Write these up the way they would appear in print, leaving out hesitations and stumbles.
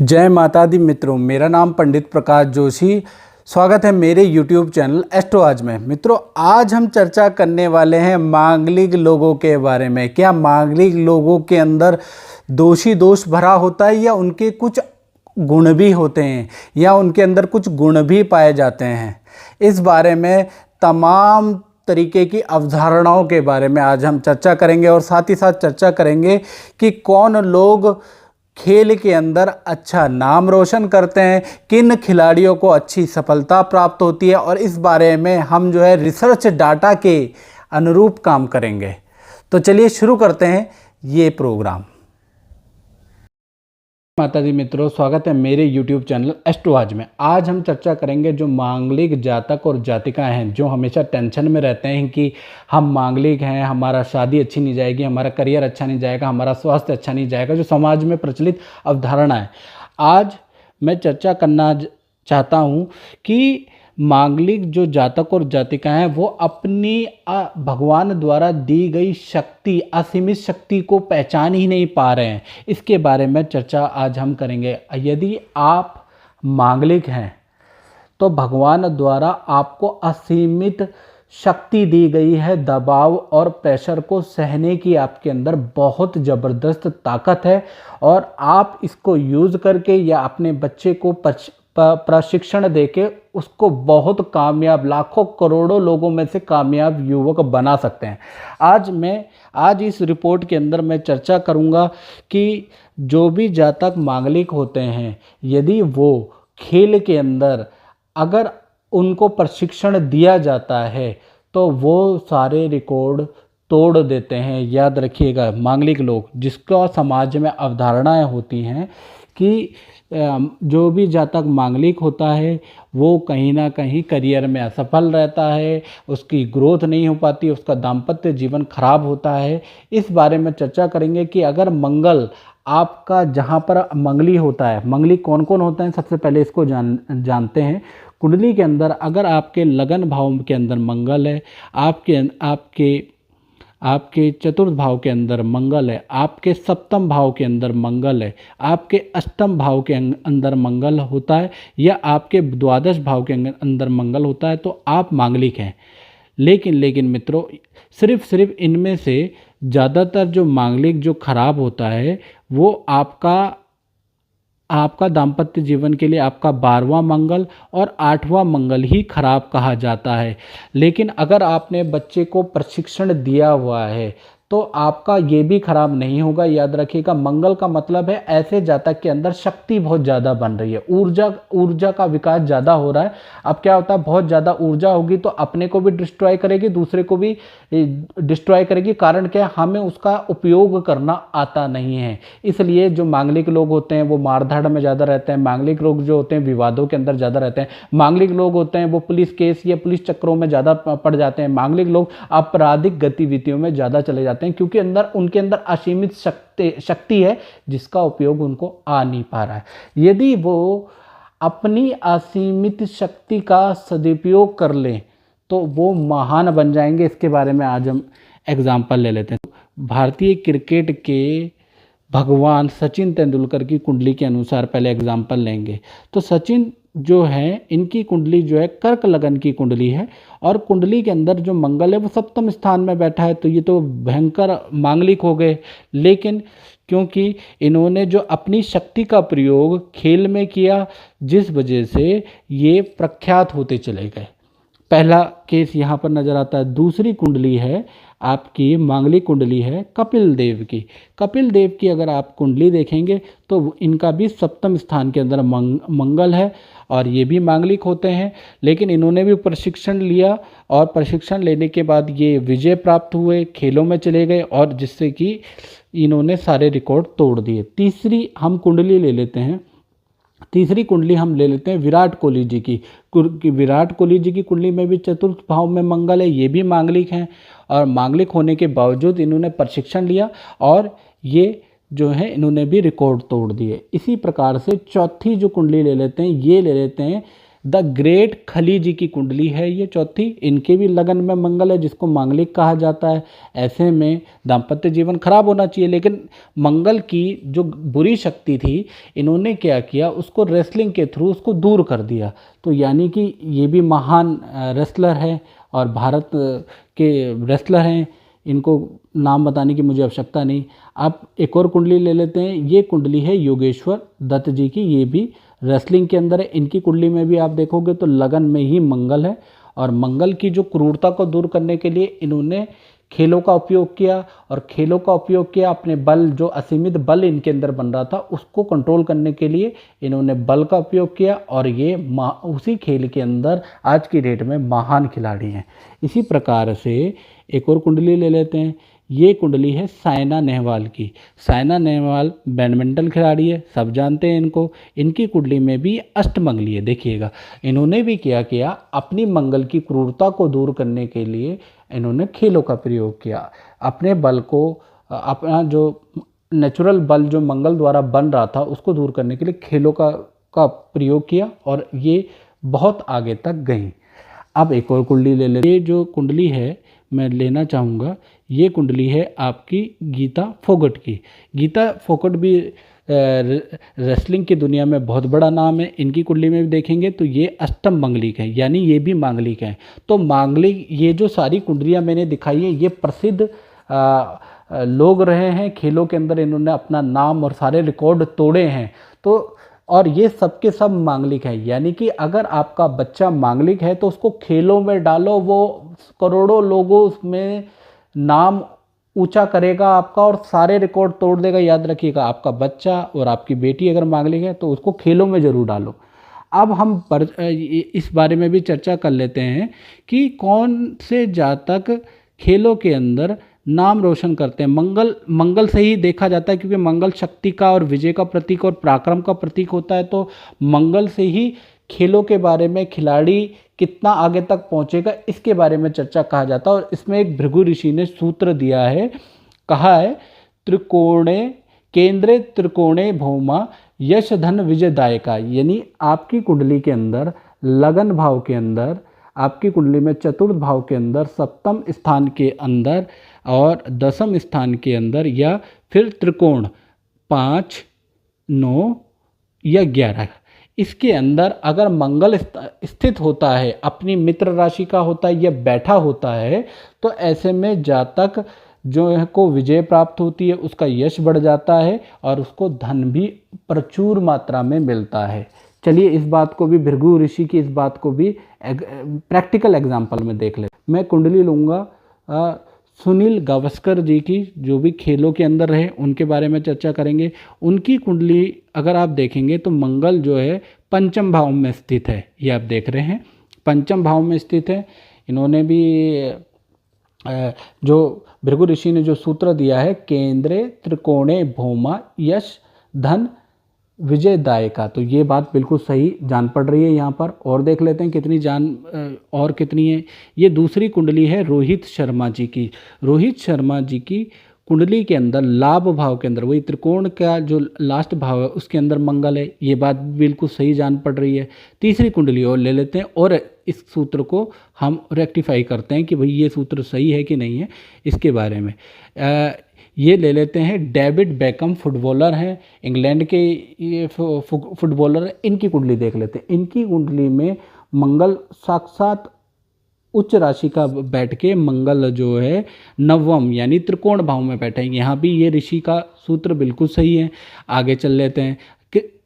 जय माता दी मित्रों, मेरा नाम पंडित प्रकाश जोशी। स्वागत है मेरे YouTube चैनल एस्ट्रो आज में। मित्रों, आज हम चर्चा करने वाले हैं मांगलिक लोगों के बारे में। क्या मांगलिक लोगों के अंदर दोष भरा होता है या उनके कुछ गुण भी होते हैं या उनके अंदर कुछ गुण भी पाए जाते हैं? इस बारे में तमाम तरीके की अवधारणाओं के बारे में आज हम चर्चा करेंगे और साथ ही साथ चर्चा करेंगे कि कौन लोग खेल के अंदर अच्छा नाम रोशन करते हैं, किन खिलाड़ियों को अच्छी सफलता प्राप्त होती है, और इस बारे में हम रिसर्च डाटा के अनुरूप काम करेंगे। तो चलिए शुरू करते हैं ये प्रोग्राम। माता दी मित्रों, स्वागत है मेरे YouTube चैनल एस्ट्रो आज में। आज हम चर्चा करेंगे जो मांगलिक जातक और जातिकाएं हैं, जो हमेशा टेंशन में रहते हैं कि हम मांगलिक हैं, हमारा शादी अच्छी नहीं जाएगी, हमारा करियर अच्छा नहीं जाएगा, हमारा स्वास्थ्य अच्छा नहीं जाएगा, जो समाज में प्रचलित अवधारणा है। आज मैं चर्चा करना चाहता हूँ कि मांगलिक जो जातक और जातिकाएं हैं वो अपनी भगवान द्वारा दी गई शक्ति, असीमित शक्ति को पहचान ही नहीं पा रहे हैं। इसके बारे में चर्चा आज हम करेंगे। यदि आप मांगलिक हैं तो भगवान द्वारा आपको असीमित शक्ति दी गई है। दबाव और प्रेशर को सहने की आपके अंदर बहुत ज़बरदस्त ताकत है और आप इसको यूज़ करके या अपने बच्चे को प्रशिक्षण देके उसको बहुत कामयाब, लाखों करोड़ों लोगों में से कामयाब युवक बना सकते हैं। आज इस रिपोर्ट के अंदर मैं चर्चा करूंगा कि जो भी जातक मांगलिक होते हैं, यदि वो खेल के अंदर अगर उनको प्रशिक्षण दिया जाता है तो वो सारे रिकॉर्ड तोड़ देते हैं। याद रखिएगा, मांगलिक लोग, जिसका समाज में अवधारणाएं होती हैं कि जो भी जातक मांगलिक होता है वो कहीं ना कहीं करियर में असफल रहता है, उसकी ग्रोथ नहीं हो पाती, उसका दाम्पत्य जीवन खराब होता है। इस बारे में चर्चा करेंगे कि अगर मंगल आपका जहाँ पर मंगली होता है, मंगली कौन कौन होता है, सबसे पहले इसको जानते हैं। कुंडली के अंदर अगर आपके लगन भाव के अंदर मंगल है, आपके चतुर्थ भाव के अंदर मंगल है, आपके सप्तम भाव के अंदर मंगल है, आपके अष्टम भाव के अंदर मंगल होता है या आपके द्वादश भाव के अंदर मंगल होता है, तो आप मांगलिक हैं। लेकिन मित्रों, सिर्फ इनमें से ज़्यादातर जो मांगलिक जो खराब होता है वो आपका दाम्पत्य जीवन के लिए आपका 12वां मंगल और 8वां मंगल ही खराब कहा जाता है। लेकिन अगर आपने बच्चे को प्रशिक्षण दिया हुआ है तो आपका ये भी खराब नहीं होगा। याद रखिएगा, मंगल का मतलब है ऐसे जातक के अंदर शक्ति बहुत ज़्यादा बन रही है, ऊर्जा का विकास ज़्यादा हो रहा है। अब क्या होता है, बहुत ज़्यादा ऊर्जा होगी तो अपने को भी डिस्ट्रॉय करेगी, दूसरे को भी डिस्ट्रॉय करेगी। कारण क्या है, हमें उसका उपयोग करना आता नहीं है। इसलिए जो मांगलिक लोग होते हैं वो मारधाड़ में ज़्यादा रहते हैं, मांगलिक लोग जो होते हैं विवादों के अंदर ज़्यादा रहते हैं, मांगलिक लोग होते हैं वो पुलिस केस या पुलिस चक्रों में ज़्यादा पड़ जाते हैं, मांगलिक लोग आपराधिक गतिविधियों में ज़्यादा चले जाते हैं, क्योंकि उनके अंदर असीमित शक्ति है जिसका उपयोग उनको आ नहीं पा रहा है। यदि वो अपनी असीमित शक्ति का सदुपयोग कर लें तो वो महान बन जाएंगे। इसके बारे में आज हम एग्जाम्पल ले लेते हैं। भारतीय क्रिकेट के भगवान सचिन तेंदुलकर की कुंडली के अनुसार पहले एग्जाम्पल लेंगे तो सचिन जो है, इनकी कुंडली जो है कर्क लगन की कुंडली है और कुंडली के अंदर जो मंगल है वो सप्तम स्थान में बैठा है, तो ये तो भयंकर मांगलिक हो गए। लेकिन क्योंकि इन्होंने जो अपनी शक्ति का प्रयोग खेल में किया, जिस वजह से ये प्रख्यात होते चले गए। पहला केस यहाँ पर नज़र आता है। दूसरी कुंडली है आपकी मांगलिक कुंडली है कपिल देव की। कपिल देव की अगर आप कुंडली देखेंगे तो इनका भी सप्तम स्थान के अंदर मंगल है और ये भी मांगलिक होते हैं। लेकिन इन्होंने भी प्रशिक्षण लिया और प्रशिक्षण लेने के बाद ये विजय प्राप्त हुए, खेलों में चले गए और जिससे कि इन्होंने सारे रिकॉर्ड तोड़ दिए। तीसरी हम कुंडली ले लेते हैं। तीसरी कुंडली हम ले लेते हैं विराट कोहली जी की। विराट कोहली जी की कुंडली में भी चतुर्थ भाव में मंगल है, ये भी मांगलिक हैं और मांगलिक होने के बावजूद इन्होंने प्रशिक्षण लिया और ये जो है इन्होंने भी रिकॉर्ड तोड़ दिए। इसी प्रकार से चौथी जो कुंडली ले लेते हैं, ये ले लेते हैं द ग्रेट खली जी की कुंडली है ये चौथी, इनके भी लगन में मंगल है जिसको मांगलिक कहा जाता है। ऐसे में दाम्पत्य जीवन खराब होना चाहिए, लेकिन मंगल की जो बुरी शक्ति थी इन्होंने क्या किया, उसको रेसलिंग के थ्रू उसको दूर कर दिया। तो यानी कि ये भी महान रेसलर है और भारत के रेसलर हैं, इनको नाम बताने की मुझे आवश्यकता नहीं। आप एक और कुंडली ले लेते हैं, ये कुंडली है योगेश्वर दत्त जी की, ये भी रेसलिंग के अंदर है। इनकी कुंडली में भी आप देखोगे तो लगन में ही मंगल है, और मंगल की जो क्रूरता को दूर करने के लिए इन्होंने खेलों का उपयोग किया, और खेलों का उपयोग किया अपने बल, जो असीमित बल इनके अंदर बन रहा था उसको कंट्रोल करने के लिए इन्होंने बल का उपयोग किया, और ये उसी खेल के अंदर आज की डेट में महान खिलाड़ी हैं। इसी प्रकार से एक और कुंडली ले लेते हैं, ये कुंडली है साइना नेहवाल की। साइना नेहवाल बैडमिंटन खिलाड़ी है, सब जानते हैं इनको। इनकी कुंडली में भी अष्टमंगली है, देखिएगा इन्होंने भी क्या किया, अपनी मंगल की क्रूरता को दूर करने के लिए इन्होंने खेलों का प्रयोग किया। अपने बल को, अपना जो नेचुरल बल जो मंगल द्वारा बन रहा था उसको दूर करने के लिए खेलों का प्रयोग किया, और ये बहुत आगे तक गई। अब एक और कुंडली ले लेते हैं। ये जो कुंडली है मैं लेना चाहूँगा, ये कुंडली है आपकी गीता फोगट की। गीता फोगट भी रेसलिंग की दुनिया में बहुत बड़ा नाम है। इनकी कुंडली में भी देखेंगे तो ये अष्टम मांगलिक है, यानी ये भी मांगलिक हैं। तो मांगलिक, ये जो सारी कुंडलियाँ मैंने दिखाई है ये प्रसिद्ध लोग रहे हैं खेलों के अंदर, इन्होंने अपना नाम और सारे रिकॉर्ड तोड़े हैं। तो और ये सब के सब मांगलिक है, यानी कि अगर आपका बच्चा मांगलिक है तो उसको खेलों में डालो, वो करोड़ों लोगों उसमें नाम ऊंचा करेगा आपका और सारे रिकॉर्ड तोड़ देगा। याद रखिएगा, आपका बच्चा और आपकी बेटी अगर मांगलिक है तो उसको खेलों में ज़रूर डालो। अब हम इस बारे में भी चर्चा कर लेते हैं कि कौन से जातक खेलों के अंदर नाम रोशन करते हैं। मंगल से ही देखा जाता है, क्योंकि मंगल शक्ति का और विजय का प्रतीक और पराक्रम का प्रतीक होता है। तो मंगल से ही खेलों के बारे में खिलाड़ी कितना आगे तक पहुंचेगा इसके बारे में चर्चा कहा जाता है। और इसमें एक भृगु ऋषि ने सूत्र दिया है, कहा है त्रिकोणे केंद्रे त्रिकोणे भौमा यश धन विजयदायका। यानी आपकी कुंडली के अंदर लगन भाव के अंदर, आपकी कुंडली में चतुर्थ भाव के अंदर, सप्तम स्थान के अंदर और दसम स्थान के अंदर, या फिर त्रिकोण 5, 9 या 11, इसके अंदर अगर मंगल स्थित होता है, अपनी मित्र राशि का होता है या बैठा होता है, तो ऐसे में जातक जो है को विजय प्राप्त होती है, उसका यश बढ़ जाता है और उसको धन भी प्रचुर मात्रा में मिलता है। चलिए इस बात को भी, भृगु ऋषि की इस बात को भी प्रैक्टिकल एग्जाम्पल में देख ले। मैं कुंडली लूँगा सुनील गावस्कर जी की, जो भी खेलों के अंदर रहे, उनके बारे में चर्चा करेंगे। उनकी कुंडली अगर आप देखेंगे तो मंगल जो है पंचम भाव में स्थित है, ये आप देख रहे हैं पंचम भाव में स्थित है। इन्होंने भी जो भृगु ऋषि ने जो सूत्र दिया है, केंद्रे त्रिकोणे भौमा यश धन विजयदायका, तो ये बात बिल्कुल सही जान पड़ रही है यहाँ पर। और देख लेते हैं कितनी जान और कितनी है। ये दूसरी कुंडली है रोहित शर्मा जी की। रोहित शर्मा जी की कुंडली के अंदर लाभ भाव के अंदर, वही त्रिकोण का जो लास्ट भाव है उसके अंदर मंगल है, ये बात बिल्कुल सही जान पड़ रही है। तीसरी कुंडली और ले लेते हैं और इस सूत्र को हम रेक्टिफाई करते हैं कि भाई ये सूत्र सही है कि नहीं है इसके बारे में। ये ले लेते हैं, डेविड बेकम फुटबॉलर हैं, इंग्लैंड के ये फुटबॉलर हैं। इनकी कुंडली देख लेते हैं। इनकी कुंडली में मंगल साक्षात उच्च राशि का बैठ के, मंगल जो है नवम यानी त्रिकोण भाव में बैठे हैं। यहाँ भी ये ऋषि का सूत्र बिल्कुल सही है। आगे चल लेते हैं,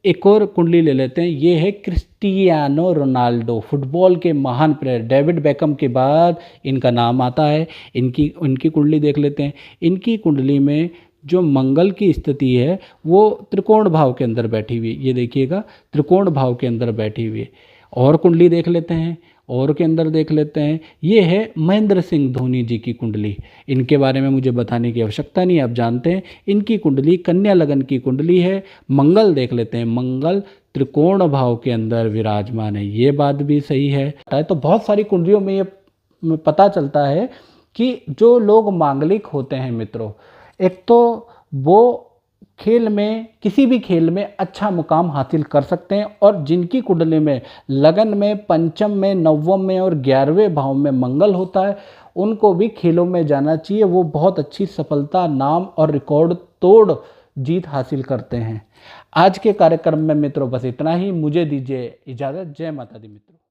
एक और कुंडली ले लेते हैं। ये है क्रिस्टियानो रोनाल्डो, फुटबॉल के महान प्लेयर। डेविड बेकम के बाद इनका नाम आता है। इनकी कुंडली देख लेते हैं। इनकी कुंडली में जो मंगल की स्थिति है वो त्रिकोण भाव के अंदर बैठी हुई है, ये देखिएगा त्रिकोण भाव के अंदर बैठी हुई है। और कुंडली देख लेते हैं, और के अंदर देख लेते हैं। ये है महेंद्र सिंह धोनी जी की कुंडली। इनके बारे में मुझे बताने की आवश्यकता नहीं, आप जानते हैं। इनकी कुंडली कन्या लगन की कुंडली है। मंगल देख लेते हैं, मंगल त्रिकोण भाव के अंदर विराजमान है, ये बात भी सही है। तो बहुत सारी कुंडलियों में ये पता चलता है कि जो लोग मांगलिक होते हैं मित्रों, एक तो वो खेल में, किसी भी खेल में अच्छा मुकाम हासिल कर सकते हैं। और जिनकी कुंडली में लगन में, पंचम में, नवम में और 11वें भाव में मंगल होता है, उनको भी खेलों में जाना चाहिए। वो बहुत अच्छी सफलता, नाम और रिकॉर्ड तोड़ जीत हासिल करते हैं। आज के कार्यक्रम में मित्रों बस इतना ही। मुझे दीजिए इजाज़त। जय माता दी मित्रों।